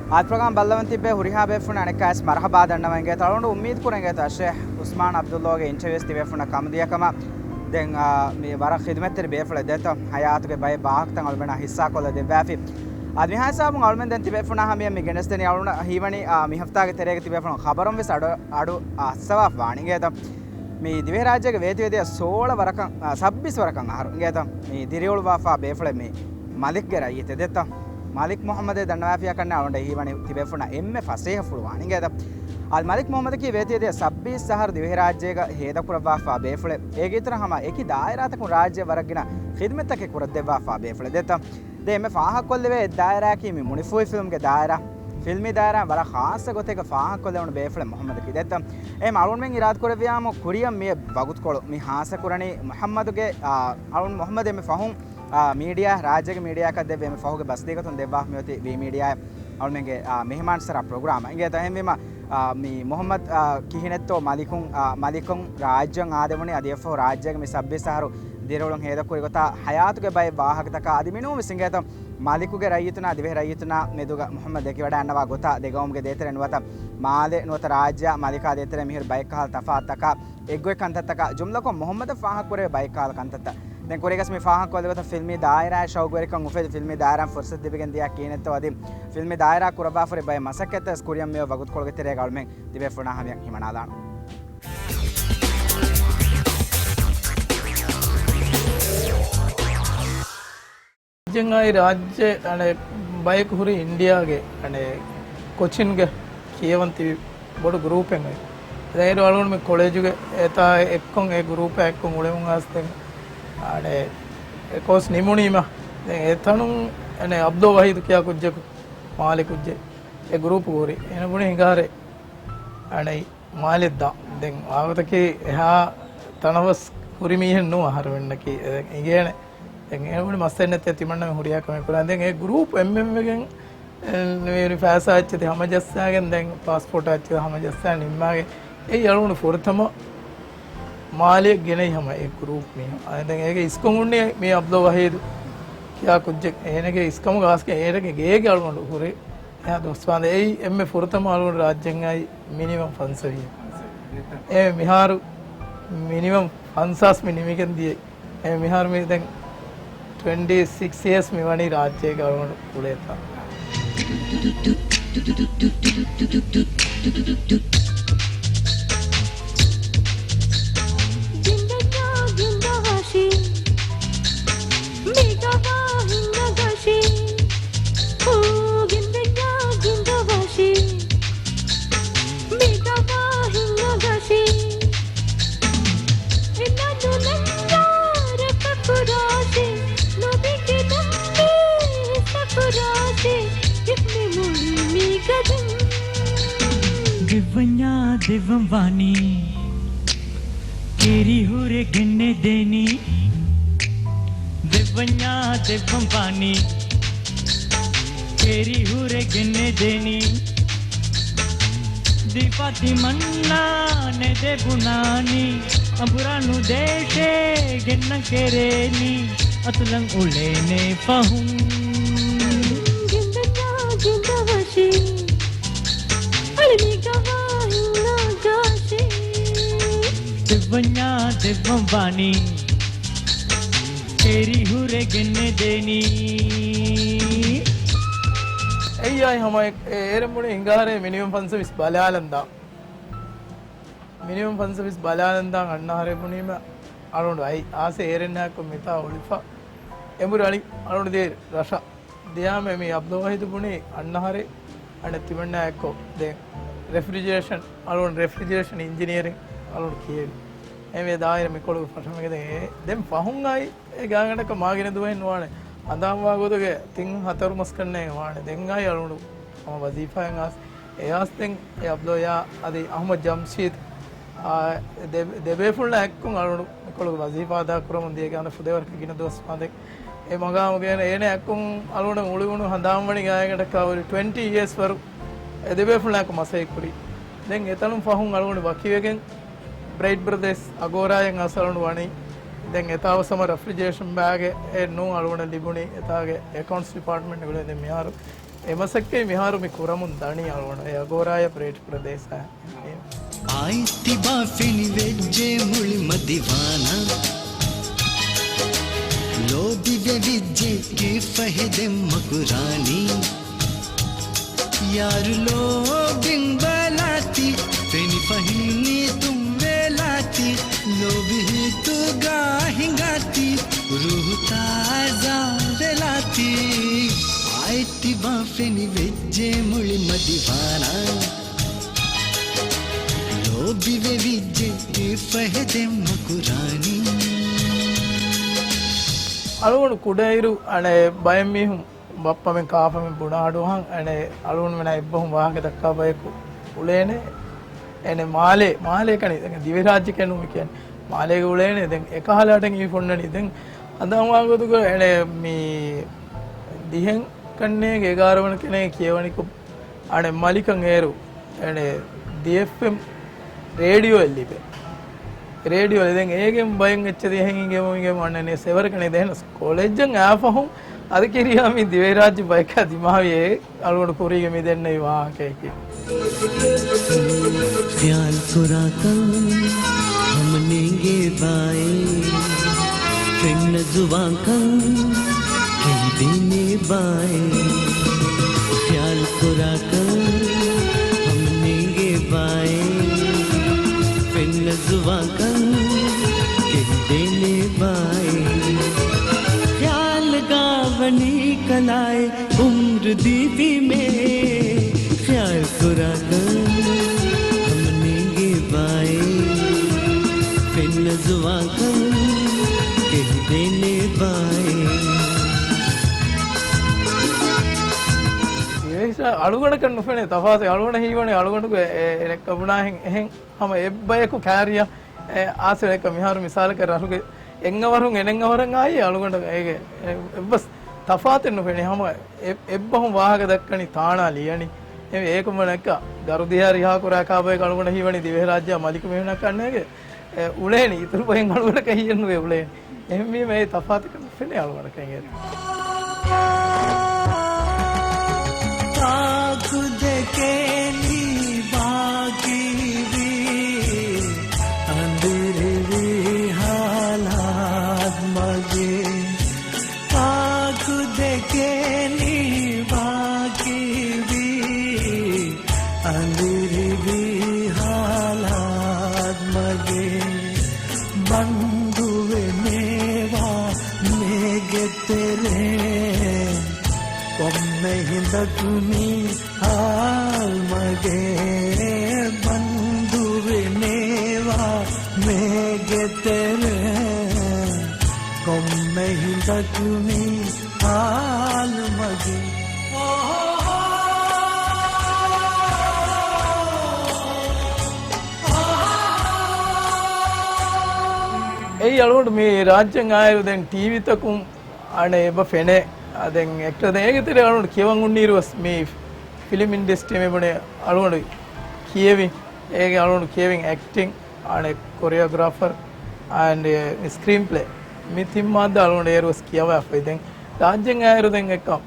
आज प्रोग्राम बल्लवंती पे हुरिहा बेफुन अनेकास मरहबा दंडवंगे तळोंड उम्मीद कुरेंगे तो शेख उस्मान अब्दुल्ला के इंटरव्यूस तिबेफुन कमदिया कमा दें मी वरा खिदमत रे बेफुल देतो हयात के बाय बाहक तंग अलबना हिस्सा कोल दे बाफी आज मिहा साहब अलमन दें तिबेफुन हमिया मी गेनस्तेनी अलुन हिवणी मी हफ्ता के तेरे के तिबेफुन खबरम विस अडु असवा वाणिगे तो मी दिवे राज्य के वेति वेति 16 वरकं 26 वरकं हरुंगे तो मी दिरियोल वाफा बेफुल मी मालिक गे रहिते देतो मालिक मोहम्मद दंडवाफिया करने आउंडे हिवणी तिबेफुना एम्मे फसेह फुलवानिगे तो आज मालिक मोहम्मद की वेति वेति 26 शहर दिवे राज्य का हेदपुर वाफा बेफुले एगी तरह हम एकी दायरा तक राज्य वरगिना खिदमत के कुरदे वाफा बेफुले देतो दे में फाहा कोल्वे दायरा की मी मुनिफुई फिल्म के दायरा फिल्मी दायरा बड़ा खास गोते का फाहा कोल्वे उन बेफुले मोहम्मद की देतो ए मालूम में इराद करे व्याम कुरियम में बगुत कोलो मी हास कुरनी मोहम्मद के आउन मोहम्मद में फाहूं मीडिया राज्य के मीडिया का देवे में फाहू के बसदी का तुम देवा में होती वी मीडिया और मेंगे मेहमान सरा प्रोग्राम इंगे तो हम मी मोहम्मद किहिनेत्तो मालिकुं राज्य आदेवने अदेफो राज्य में सभ्य सहारो दिरोलं हेद कोई गोता हयात के बाय वाहक तक आदिमिनो में सिंगे तो मालिकु के रहितुना दिवे रहितुना मेदुगा मोहम्मद के वडा अन्नवा गोता देगोम के देतरे नवता माले नवता राज्य मालिका देतरे मिहिर बाइक काल तफात तक एग्गे कंत तक जुमला को मोहम्मद फाहक करे बाइक काल कंत तक දැන් කොරේගස් මේ ෆාහක් වලගත ෆිල්මේ දායරා ෂෞගරිකන් උෆෙද ෆිල්මේ දායරා ෆුර්සත් දිබෙන් දියා කීනෙත් වදි ෆිල්මේ දායරා කුරබා ෆරේ බය මසකත ස්කුරියම් මේ වගුත් කොලගෙ තෙරේ ගල්මෙන් දිබේ ෆුනා හමියක් හිමනාදාන ජංගයි රාජ්‍ය අනේ බයක හුරි ඉන්දියාගේ අනේ කොචින්ගේ කියවන්ති බොඩ ගෲප් එකෙන් දැන් ඒ වලුන් මේ කොලෙජුගේ එතා එක්කොන් ඒ ගෲප් එකෙන් උලෙමුන් ආස්තෙන් आड़े कोस निमुनी में एथनु अने अब्दो वहीद क्या कुछ मालिक कुछ ए ग्रुप गोरी इन बुने हिंगारे अने मालिक दा दें आवत के यहाँ तनवस हुरीमी है नो हर वन्न की इंगे ने इंगे बुने मस्ते ने ते तिमन्ना में हुरिया कमें कुला दें ए ग्रुप एमएम में मेरी फैसा अच्छे थे हम जैसे आगे दें पासपोर्ट अच्छे हम जैसे निम्मा के ये यारों ने फोरथमा मालिक गिने हम एक ग्रुप में आते हैं कि इसको मुन्ने मैं अब्दुल वहीद क्या कुछ है कि इसको मुझे के है कि गे के आलूं पूरे यहाँ दोस्तों ने ये एम फुर्तम आलूं राज्यंगाई मिनिमम फंड्स भी है मिहार मिनिमम फंड्स मिनिमम के दिए मिहार में दें 26 years में वानी राज्य का आलूं पूरे था दिवं वाणी केरी हुरे गिन्ने देनी दिवन्या दिवं वाणी केरी हुरे गिन्ने देनी दीपाति मन्ना ने दे बुनानी अबुरानु देशे गिन्न केरेनी अतुलंग उलेने पहुं गिन्ना गिन्नवशी अलमी का दिवन्या दिवं वाणी तेरी हुरे गिन्ने देनी ऐयाई हम एक एरमुने हिंगारे मिनिमम फंड सर्विस बालालंदा मिनिमम फंड सर्विस बालालंदा अन्नारे पुनी में अरुण आई आसे एरन्ना को मिता उल्फा एमुराली अरुण दे रशा दिया में मी अब्दुल वहीद पुनी अन्नारे अने तिमन्ना को दे रेफ्रिजरेशन अरुण रेफ्रिजरेशन इंजीनियरिंग अरुण किए एवे दायर में कोलो फटम के देम फाहुंगाई ए गांगड़ का मागिने दुवेन वाणे अंदाम वागोदे तिंग हतर मस्कन्ने वाणे देंगाई अरुण हम वजीफा अंगास एयास तिंग ए अब्दो या अदि अहमद जमशीद देबेफुल एक्कुं अरुण कोलो वजीफा दा क्रम दिए गाने फुदेवर किन दोस्त पादे ए मगा मगे एने एक्कुं अरुण उळुगुणु हंदाम वणि गायगड़ का 20 years वर ए देबेफुल एक्कु मसई कुरी दें एतनुम फाहुं अरुण वकीवेगें ब्राइट ब्रदर्स अगोरा यंग असलुण वाणी दें एताव सम रेफ्रिजरेशन बैग ए नो अलुण लिबुणी एतागे अकाउंट्स डिपार्टमेंट गुले दे मियार එමසක්කේ මිහාරු මේ කුරමුන් දණි අලුවන ඒ අගෝරාය ප්‍රේට ප්‍රදේශය ආයිතිබා ෆිනි වෙජ්ජේ මුළි මදිවානා लोभी विज्जे की फहदम मकुरानी यार लो बिन बलाती फेनी फहीनी तुम वेलाती लोभी तू गाहिंगाती रूह ताजा वेलाती आईती बा फेनी विज्जे मुली मदीवाना लोभी विज्जे की फहदम मकुरानी අලුවන කුඩයිරු අනේ බයෙන් මිහුම් බප්පමෙන් කාපමෙන් පුණාඩුහන් අනේ අලුවන වෙන ඉබ්බහුම් වාහක දක්කා බයකු උලේනේ එනේ මාලේ කනේ දැන් දිවි රාජ්‍ය කෙනුම කියන්නේ මාලේගේ උලේනේ දැන් එකහලටන් ඊ ෆොන්නනි දැන් අදම් වාගතුක එනේ මේ දිහෙන් කන්නේ ගේගාරවන කෙනේ කියවනිකු අනේ මලිකන් ඒරු එනේ DFM රේඩියෝ එල්ලිපේ रेडियो लेकिन एक भयं गच्छति हेंगे मोंगे मन्ने सेवर कने देन कॉलेज आफहु ಅದಕ್ಕಿರಿಯಾ ಮಿ ದಿವೇರಾಜ್ ಬೈಕ ದಿಮಾವಿಯೇ ಅಳವಡ ಕುರಿಗೆ ಮಿ ದೆನ್ನ ಇವಾ ಕೇಕಿ ख्याल खुरा कल हम नेंगे बाए फिर जुबां कल कहीं देने बाए ख्याल खुरा कल हम नेंगे बाए फिर जुबां कल कहीं देने बाए गावनी कलाए उम्र दीवी में ख्याल खुरा कर हमने गे बाए फिर नजवा कर कह देने बाए අලුගණ කරන ෆෙනේ තෆාසේ අලුගණ හීවනේ අලුගණක එරකබුණා එහෙන් හැම එබ්බයකු කෑරියා ආසලක මිහාරු මිසාල කර අරුගේ එංගවරුන් එනංගවරන් ආයි අලුගණ ඒක එබ්බස් තෆාතෙන්න ෆෙනේ හැම එබ්බහුම් වාහක දක්කනි තානා ලියනි ඒකම නැක්ක ගරුදියා රිහා කරා කාබේ අලුගණ හීවනේ දිවේ රාජ්‍ය මලික මෙහෙණ කන්නේගේ උලේනි ඉතුරු පහෙන් අලුගණ කහියන්නු ඒ උලේ එහෙම මේ තෆාත කරන ෆෙනේ අලුගණ කන්නේ खुद के नी बाकी भी अंदर भी हालात मगे खुद के नी बाकी भी अंदर भी हालात मगे बंधुए मेवा मेगे तेरे komme hindakuni haal mage bandu veneva mege tere komme hindakuni haal mage ei alod me rajyan ayu den tv takum ane eba fene ಅದೆಂ ಎಕ್ಟದ ಹೇಗಿದ್ರೆ ಅಳೋಣ ಕೇವಂ ಉಣ್ಣೀರುವಸ್ ಮೇ ಫಿಲ್ಮ್ ಇಂಡಸ್ಟ್ರಿ ಮೇ ಬಣೆ ಅಳೋಣ ಕಿಯವಿ ಹೇಗೆ ಅಳೋಣ ಕೇವಿಂಗ್ ಆಕ್ಟಿಂಗ್ ಆನೆ ಕೊರಿಯೋಗ್ರಾಫರ್ ಆ್ಯಂಡ್ ಸ್ಕ್ರೀನ್ ಪ್ಲೇ ಮಿ ತಿಮ್ಮಾದ ಅಳೋಣ ಏರುವಸ್ ಕಿಯವ ಅಫೈದೆಂ ರಾಜ್ಯಂ ಆಯಿರುದೆಂ ಎಕ್ಕ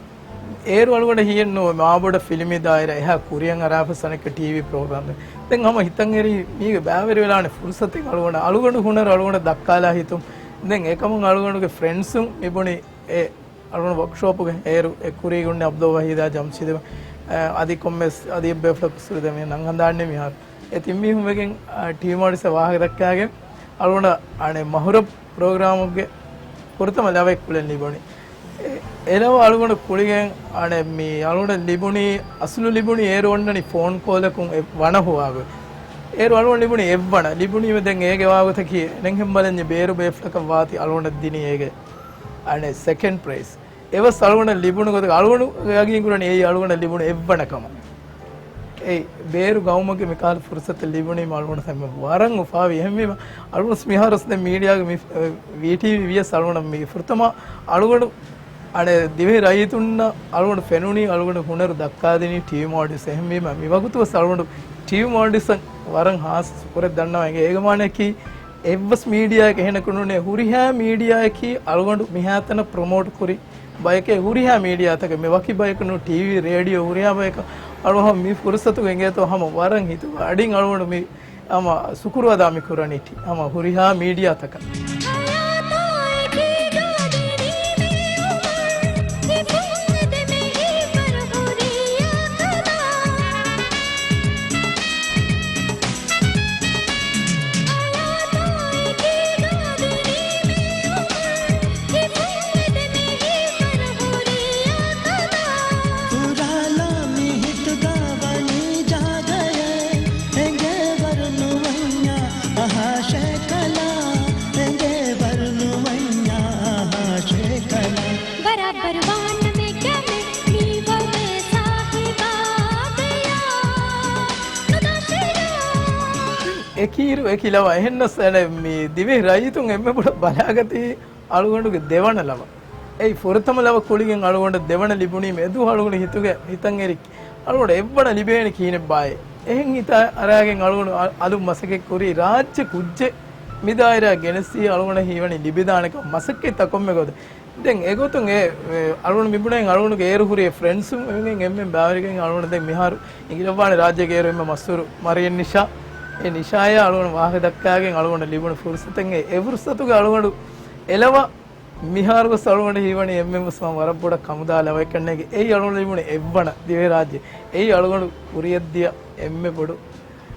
ಏರು ಅಳೋಣ ಹಿಯನ್ನು ಮಾಬೋಡ ಫಿಲ್ಮ್ ಇದಾಯಿರ ಎಹ ಕುರಿಯಂ ಅರಾಫ ಸನಕ ಟಿವಿ ಪ್ರೋಗ್ರಾಮ್ ದೆಂ ಹಮ ಹಿತಂ ಎರಿ ಮೀಗೆ ಬ್ಯಾವೆರಿ ವೆಲಾನೆ ಫುರ್ಸತಿ ಅಳೋಣ ಹುನರ ಅಳೋಣ ದಕ್ಕಾಲ ಹಿತುಂ ದೆಂ ಏಕಮಂ ಅಳೋಣಗೆ ಫ್ರೆಂಡ್ಸುಂ ಇಬುಣಿ ಎ අලුණ වර්ක්ෂොප් එක ඒරු එකුරී ගුන්නේ අබ්දෝ වහීදා ජම්ෂිද අදි කොම්මස් අදි බෙෆ්ලොක් සුරද මේ නං හඳාන්නේ මිහාර ඒ තිම්මි හුමගෙන් ටීම් වඩිස වාහක දක්කාගේ අලුණ අනේ මහුර ප්‍රෝග්‍රෑම් එකේ පුරතම ලවෙක් කුලෙන් ලිබුණි එලව අලුණ කුලිගෙන් අනේ මේ අලුණ ලිබුණි අසුළු ලිබුණි ඒරු ඔන්නනි ෆෝන් කෝල් එකුන් වණ හොවාගේ ඒරු අලුණ ලිබුණි එවණ ලිබුණි මෙදෙන් ඒගේ වාගත කී නෙන් හෙම්බලන්නේ බේරු බෙෆ්ලක වාති අලුණ දිනි ඒගේ අනේ සෙකන්ඩ් ප්‍රයිස් එව සලුණ ලිබුණ කොට අලුණ යගින් කුරනේ ඒ අලුණ ලිබුණ එවණකම ඒ බේරු ගෞමක මිකාල් ෆුර්සත ලිබුණේ මලුණ සම්ම වරන් උපාවි එහෙම අලුණ ස්මිහාරස් ද මීඩියාගේ VTV වියස් අලුණ මේ ෆුර්තම අලුණ අනේ දිවේ රයිතුන්න අලුණ ෆෙනුනි අලුණ හුනර දක්කාදෙනි ටීවී මොඩිස් එහෙම මේ වගතුව සලුණ ටීවී මොඩිස් වරන් හාස් පුරේ දන්නවා ඒක මානකි එවස් මීඩියා එක එහෙන කුණුනේ හුරිහා මීඩියා එකි අලුගඬු මිහාතන ප්‍රොමෝට් කුරි ಬಯಕೆ ಹುರಿಯಾ ಮೀಡಿಯಾ ತಕ ಮೆ ವಕಿ ಬಯಕನು ಟಿವಿ ರೇಡಿಯೋ ಹುರಿಯಾ ಬಯಕ ಅಳುಹ ಮಿ ಫುರ್ಸತು ಎಂಗೇತೋ ಹಮ ವರಂ ಹಿತು ಅಡಿಂ ಅಳುವಡು ಮಿ ಅಮ ಸುಕುರುವದಾ ಮಿ ಕುರಣಿಟಿ ಅಮ ಹುರಿಯಾ ಮೀಡಿಯಾ ತಕ ekීරු ekilව එහෙන්නස් මේ දිවේ රයිතුන් එම්මෙ පොඩ බලාගති අලුගොඬුගේ දෙවන ලව ඒ ෆොරතම ලව කුලිගෙන් අලුගොඬ දෙවන ලිබුණී මෙදු අලුගොඬ හිතුගේ හිතන් එරි අලුගොඬ එව්වන ලිබේන කීනේ බාය එහෙන් හිත අරයාගෙන් අලුගොඬ අලු මසකේ කුරි රාජ්‍ය කුජ්ජේ මිදායරා ගෙනසී අලුගොඬ හීවනි ලිබිදානක මසකේ තකොම්මෙ ගොද දැන් ඒගොතුන් ඒ අලුගොඬ මිබුණෙන් අලුගොඬගේ ඒරු හුරියේ ෆ්‍රෙන්ඩ්ස් එමෙන් එම්මෙන් බාවරිගෙන් අලුගොඬ දැන් මිහාරු ඉංග්‍රීසි රාජ්‍ය ගේරු එම්ම මස්සුරු මරියන් නිෂා ඒ නිෂාය අලුගොඬ වාහ දක්කාගෙන් අලුගොඬ ලිබුණ ෆුර්සතෙන් ඒ ෆුර්සතුගේ අලුගොඬ එලව මිහාරුව සලුගොඬ හීවණි එම්මෙම සම වරපොඩ කමුදා ලව එකන්නේගේ ඒ අලුගොඬ ලිබුණ එව්වන දිවේ රාජ්‍ය ඒ අලුගොඬ කුරියද්දිය එම්මෙ පොඩු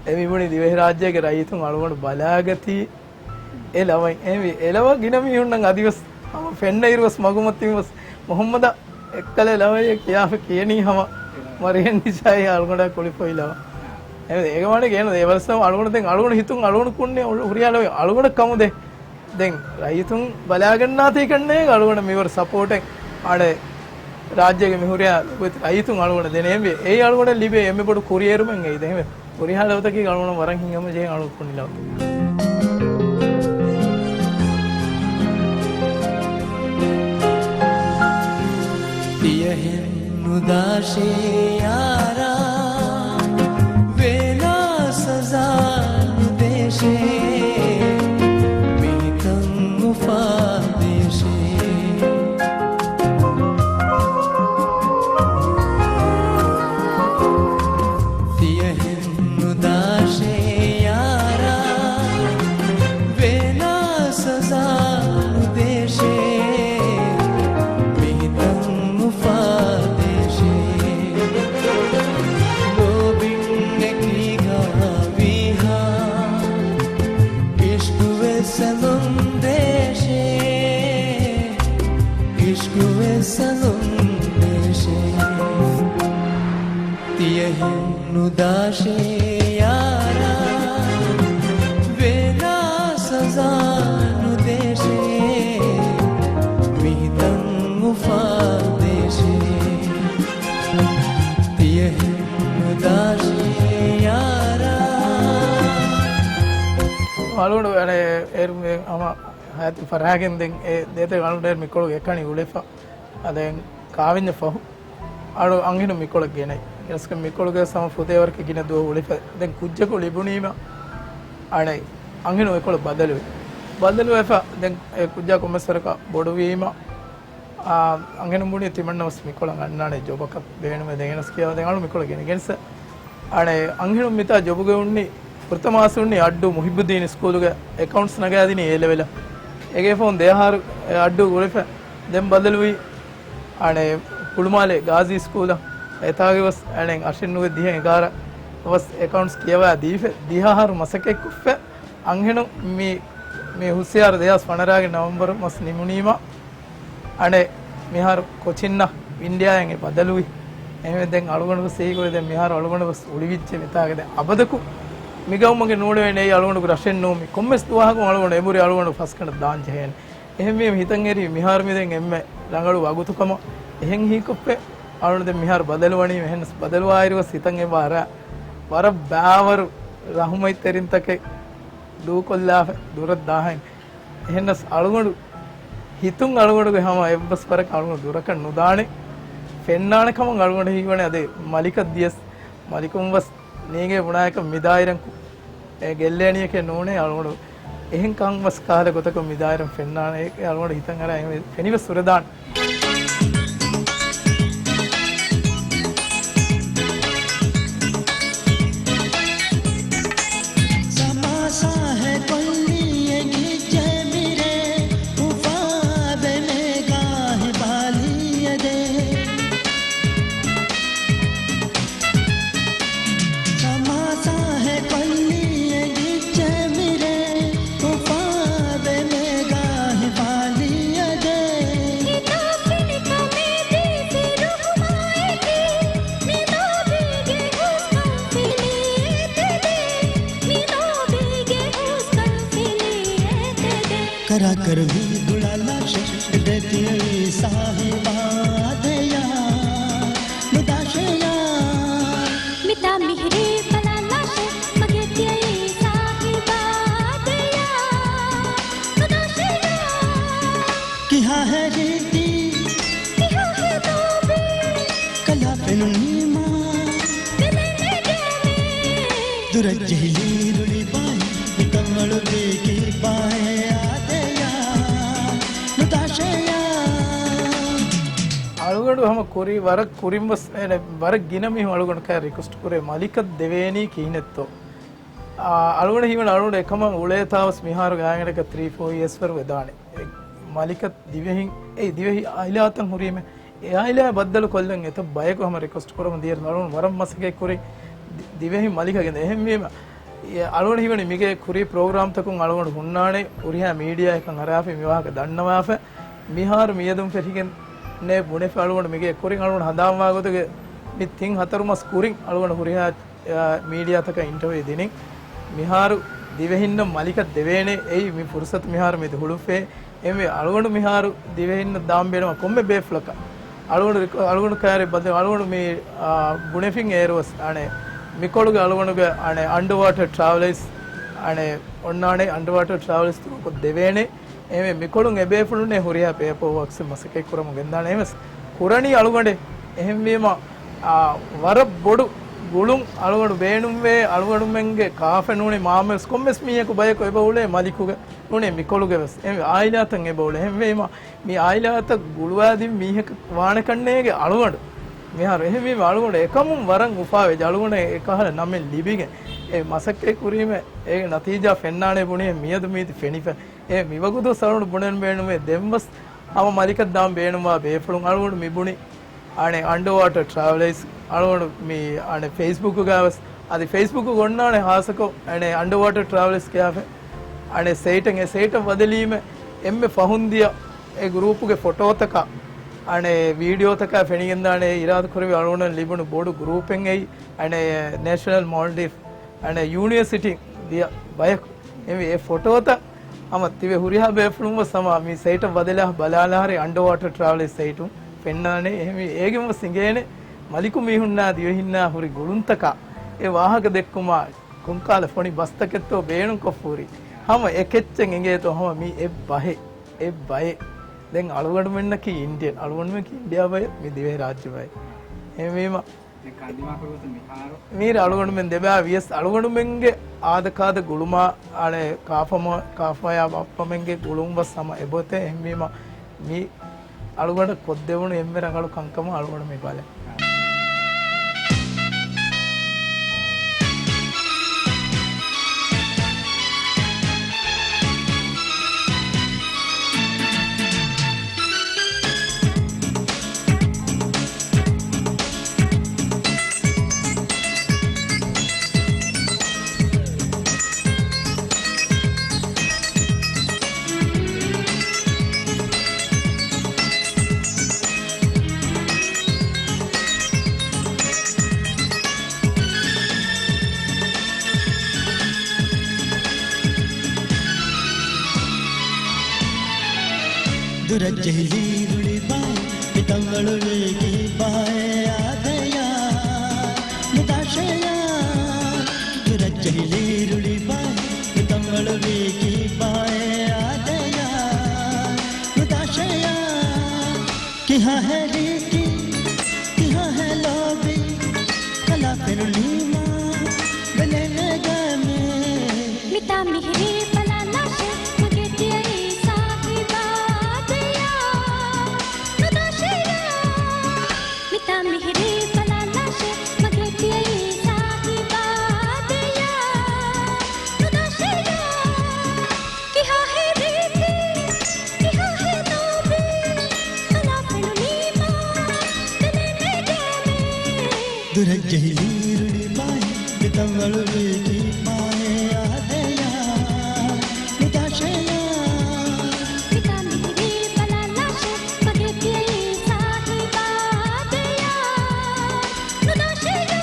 එමිබුණි දිවේ රාජ්‍යයේ රයිතුන් අලුගොඬ බලාගති ඒ ලවයි එමි එලව ගිනමි හුන්නන් අදිවස් हम फेन्नइरवस मगुमत्तिवस मोहम्मद एक्कले लवय किया कियनी हम मरियन निशाय अलगोड कोलिपोइला ඒක වනේ කියන දේවල්සම අලුගොඩ දැන් අලුගොඩ හිතුන් අලුගොඩ කුන්නේ හුරියාලෝ අලුගොඩ කමුද දැන් රයිතුන් බලාගන්නාතේ කන්නේ අලුගොඩ මෙවර සපෝට් එක ආඩ රාජ්‍යයේ මෙහුරියා රයිතුන් අලුගොඩ දෙනේ ඒ අලුගොඩ ලිබේ එමෙ පොඩ කුරියරුමෙන් එයි දැන් හුරියාලවත කි අලුගොඩ වරන් හිඟම ජේ අලුගොඩ කුනිලා यहिन उदाशे यारा वेला सजा देशे मीतम मुफा देशे यहिन उदाशे यारा वेला सजा देशे उदाशे यारा वेला सजा देशे मीतम मुफा देशे उदाशे यारा අලුගොඩ අර එරුමේ අම හැති ෆරහගෙන් දැන් ඒ දේතේ අලුගොඩ මිකොල එකණි උලෙෆා අදෙන් කාවින්න ෆහු අලු අංගින මිකොල ගෙනයි එස්ක මිකොලගේ සම ෆොතේවර්ක කින දෝ උලෙෆා දැන් කුජ්ජක ලිබුණීම අනේ අංගින මිකොල බදලු එෆා දැන් ඒ කුජ්ජා කොමසරක බොඩු වීම අංගින මුණි තිමන්නවස් මිකොල ගන්නානේ ජොබක දෙවෙනම දෙගෙනස් කියව දැන් අලු මිකොල ගෙනගෙනස අනේ අංගින මිතා ජොබුගේ උන්නේ ಪ್ರಥಮಾಸುಣ್ಣಿ ಅಡ್ಡು ಮುಹಿಬುದ್ದೀನ್ ಸ್ಕೂಲ್ಗೆ ಅಕೌಂಟ್ಸ್ ನಗಾದಿನಿ ಏ ಲೆವೆಲ ಎಗೆ ಫೋನ್ ದೇಹಾರು ಅಡ್ಡು ಉಳಿಫೆ ದೆಂ ಬದಲುವಿ ಆಣೆ ಕುಳುಮಾಲೆ ಗಾಜಿ ಸ್ಕೂಲ ಎತಾಗಿ ವಸ್ ಆಣೆ ಅಶಿನ್ನುಗೆ ದಿಹೆ ಎಗಾರ ವಸ್ ಅಕೌಂಟ್ಸ್ ಕೇವ ದೀಫೆ ದಿಹಾರು ಮಸಕೆ ಕುಫೆ ಅಂಗೆನು ಮಿ ಹುಸಿಯಾರ್ ದೇಹಾಸ್ ಫಣರಾಗೆ ನವೆಂಬರ್ ಮಸ್ ನಿಮುನೀಮ ಆಣೆ ಮಿಹಾರು ಕೊಚಿನ್ನ ಇಂಡಿಯಾ ಎಂಗೆ ಬದಲುವಿ ಎಮೆ ದೆಂ ಅಳುಗೊಂಡು ಸೇಗೊಳೆ ದೆಂ ಮಿಹಾರು ಅಳುಗೊಂಡು ವಸ್ ಉಳಿವಿಚ್ಚೆ ಮಿತಾಗದೆ ಅಬದಕು මිගවුමගේ නෝඩවෙන්නේ අලුගොඬු රෂෙන් නෝමි කොම්මස් දුවහකෝ අලුගොඬු එමුරි අලුගොඬු ෆස්කන දාන් ජහෙන් එහෙම මේ හිතන් එරි මිහාර මිදෙන් එම්මෙ ළඟඩු වගුතුකම එහෙන් හීකොප්පේ අලුගොඬු දෙ මිහාර බදලවණි මෙහෙන්ස් බදලවායිරව සිතන් ඒ වර බාවරු රහුමයි තෙරින් තකේ දූ කොල්ලා දුර දාහන් එහෙන්ස් අලුගොඬු හිතුන් අලුගොඬුගේ හැම එබ්බස් පර අලුගොඬු දුරක නුදානේ ෆෙන්නාන කම අලුගොඬු හීවනේ අදේ මලික දියස් මලිකුම් වස් नीगे बुनायक मिदायरं गेल्लेनिय के नूने अलगोडु එහෙන් කං වස් කාලේ ගොතක මිදායරම් ෆෙන්නානේ ඒ අලුගොඬ හිතන් අර එනි ෆෙනිව සුරදාන් करा कर भी गुलाला देती साहिबा दया मुदाशया मिता मिहरे पलाला मगेती साहिबा दया मुदाशया किहा है रीति किहा है तोबे कला पेनुनीमा दिले गेमे दुरजहिली रुली बाई तमल बेकी बाए आदया मुदाशया අලුගඩු හම කුරි වරක් කුරිම්බස් එන වරක් ගිනමි අලුගඩ කෑ රික්වෙස්ට් කුරේ මලික දෙවේනි කීනෙත්තෝ අලුගඩ හිමන අලුගඩ එකම උලේතාවස් මිහාර ගායනක 3-4 years වර වෙදානේ මලික දිවෙහින් ඒ දිවෙහි ආයිලාතන් හුරීම ඒ ආයිලා බද්දල කොල්ලන් එත බයක හම රික්වෙස්ට් කරම දියර නලුන් වරම් මසකේ කුරි දිවෙහි මලිකගෙන් එහෙම වීම අලුගඩ හිමන මිගේ කුරි ප්‍රෝග්‍රෑම් තකුන් අලුගඩ හුන්නානේ උරියා මීඩියා එකන් අරාෆි විවාහක දන්නවාෆ මිහාර මියදුම් ෆෙරිගෙන් නේ බුනේ ෆාලුගොන මිගේ කුරින් අලුගොන හදාම් වාගොතගේ මි තින් හතරමස් කුරින් අලුගොන හුරියා මීඩියා තක ඉන්ටර්වියු දෙනින් මිහාරු දිවෙහින්න මලික දෙවේනේ එයි මි ෆුර්සත් මිහාර මෙද හුළුෆේ එමෙ අලුගොන මිහාරු දිවෙහින්න දාම් බේනම කොම්බේ බේෆ්ලක අලුගොන කාරේ බද අලුගොන මේ බුනේෆින් එයර්වස් අනේ මිකොළුගේ අලුගොනගේ අනේ අන්ඩර් වෝටර් ට්‍රැවලර්ස් අනේ ඔන්නානේ අන්ඩර් වෝටර් ට්‍රැවලර්ස් තුකො දෙවේනේ එමෙ මිකොළුන් එබේෆුළුනේ හුරියා පේපෝ වක්ස් මසකේ කුරම ගෙන්දානේ එමස් කුරණී අලුගොඩේ එහෙම වීම වර බොඩු ගුළුන් අලුගොඩු බේනුම් වේ අලුගොඩු මෙන්ගේ කාෆේ නූනේ මාමස් කොම්මස් මීයක බයක එබවුලේ මලිකුගේ නූනේ මිකොළුගේ වස් එමෙ ආයිලාතන් එබවුලේ එහෙම වීම මේ ආයිලාත ගුළුවාදී මීහක වාණ කන්නේගේ අලුගොඩ මෙහර එහෙම වීම අලුගොඩ එකමුම් වරන් උපාවේ ජලුගොඩ එකහල නමෙන් ලිබිගෙන ඒ මසකේ කුරීම ඒ නතිජා ෆෙන්නානේ බුනේ මියදු මීති ෆෙනිෆ ඒ මිවගුදු සරුණු බුණෙන් බේනුමේ දෙම්වස් අම මලිකක් දාම් බේනුමා බේෆලුන් අලුගොඩ මිබුණි අනේ අන්ඩර් වෝටර් ට්‍රැවලර්ස් අලුගොඩ මේ අනේ Facebook ගාවස් අදි Facebook ගොන්නානේ හාසකෝ අනේ අන්ඩර් වෝටර් ට්‍රැවලර්ස් කියාෆේ අනේ සේටන් ඒ සේට වදලීම එම්මෙ ෆහුන්දිය ඒ ගෲපුගේ ෆොටෝ තක අනේ වීඩියෝ තක ෆෙනිගෙන්දානේ ඉරාද කුරවි අලුගොඩ ලිබුණු බොඩු ගෲපෙන් එයි අනේ නෑෂනල් මාල්ඩිව් අනේ යුනිවර්සිටි දිය බයක එමෙ ඒ ෆොටෝ තක අමත් තිවේ හුරියා බේෆලුම සමා මේ සයිට වදලා බලාලා හරි අන්ඩර් වෝටර් ට්‍රැවලර්ස් සයිටු පෙන්නානේ එහෙම ඒගෙම සිංගේනේ මලිකු මිහුන්නා දිවෙහින්නා හුරි ගුළුන්තක ඒ වාහක දෙක්කුමා කුංකාල ෆොනි බස්තකෙත්තෝ බේනුන් කොෆූරි හම එකෙච්චෙන් එංගේතෝ හම මී ඒ බය දැන් අලුගඩ මෙන්න කි ඉන්දියන් අලුගඩ මෙ කි ඉන්දියා බය මේ දිවේ රාජ්‍ය බය එහෙම වීම මීර අලුගොඩු මෙන් දෙබෑ වියස් අලුගොඩු මෙන්ගේ ආදකාද ගුළුමා අනේ කාෆයා අප්පමෙන්ගේ ගුළුම්ව සම එබොතේ එම්මීම මී අලුගොඩ කොද්දෙවුණු එම්මෙ රඟලු කංකම අලුගොඩ මේ බල दुरजहिली रुली बाई तंगलु की बाए आदया मुदाशया दुरजहिली रुली बाई तंगलु की बाए आदया मुदाशया किहा है रीति किहा है लोभी कला पेनुनीमा गले गमे मिता मिहरे पलाला मगेती साहिबा मिहरे पलाला मगेती साहिबा दया मुदाशया किहा है रीति किहा है तोबे कला पेनुनीमा दिले गेमे दुरजहिली रुली बाई तंगलु की बाए आदया मुदाशया मिता मिहरे पलाला मगेती साहिबा दया मुदाशया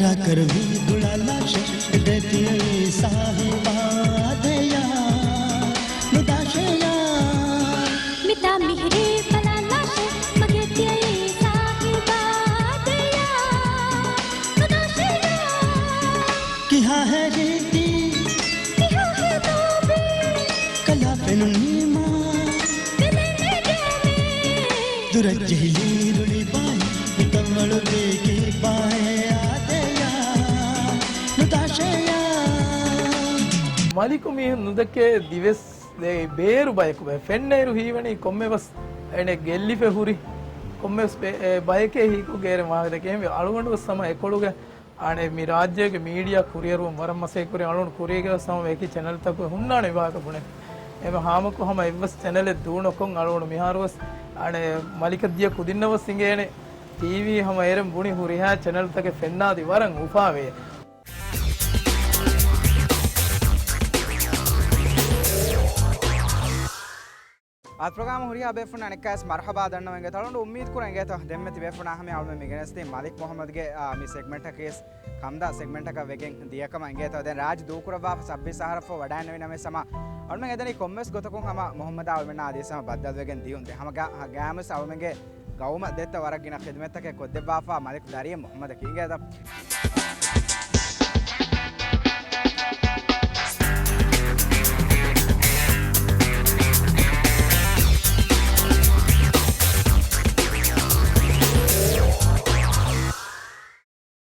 करा कर भी गुड़ाला देती साहिबा दया नुदाशया मिता मिहरे पलाला शे मगे ते साहिबा दया नुदाशया किहा है रीति किहा है तो भी कला पेनुनीमा दिले में गेमे दुरजहिली रुड़ी बाई तमल बेके बाए आदया नुदाशया මලිකු මිහුන් නුදකේ දිවෙස් බේරු බයකු බය ෆෙන්නේරු හීවනි කොම්මෙවස් එනේ ගෙල්ලිෆෙ හුරි කොම්මෙස් බයකේ හීකු ගේර මාවදකේ මේ අලුගඬු සම එකොළුගේ අනේ මේ රාජ්‍යයේ මීඩියා කුරියරුම් වරම්මසේ කුරිය අලුන් කුරියගේ සම මේකි channel තක හුන්නානේ වාක පුනේ එම හාමකු හැම ඉවස් channel එක දුණකොන් අලුන් මිහාරවස් අනේ මලිකදිය කුදින්නවස් සිංගේනේ TV හැම එරම් බුනි හුරිහා channel තක ෆෙන්නාදි වරන් උපාවේ आज प्रोग्राम हुरिया बेफुना नेकास मरहबा दन्नवेंगे तळंडु उम्मीद कुरेंगे तो देम्मेति बेफुना हमें आलमे मिगनस्ते मालिक मोहम्मद गे मी सेगमेंट केस कमदा सेगमेंट का वेगें दियकम अंगे तो देन राज दूकुरबा सब्बी सहारफ वडान नवे समा अल्मे गदनी कोम्मेस गोतकुं हम मोहम्मद आलमेना आदेसम बद्दल वेगें दियुं दे हम गामस आलमेगे गौम देत्त वरगिना खिदमत के कोद्दे बाफा मालिक दारिय मोहम्मद किंगे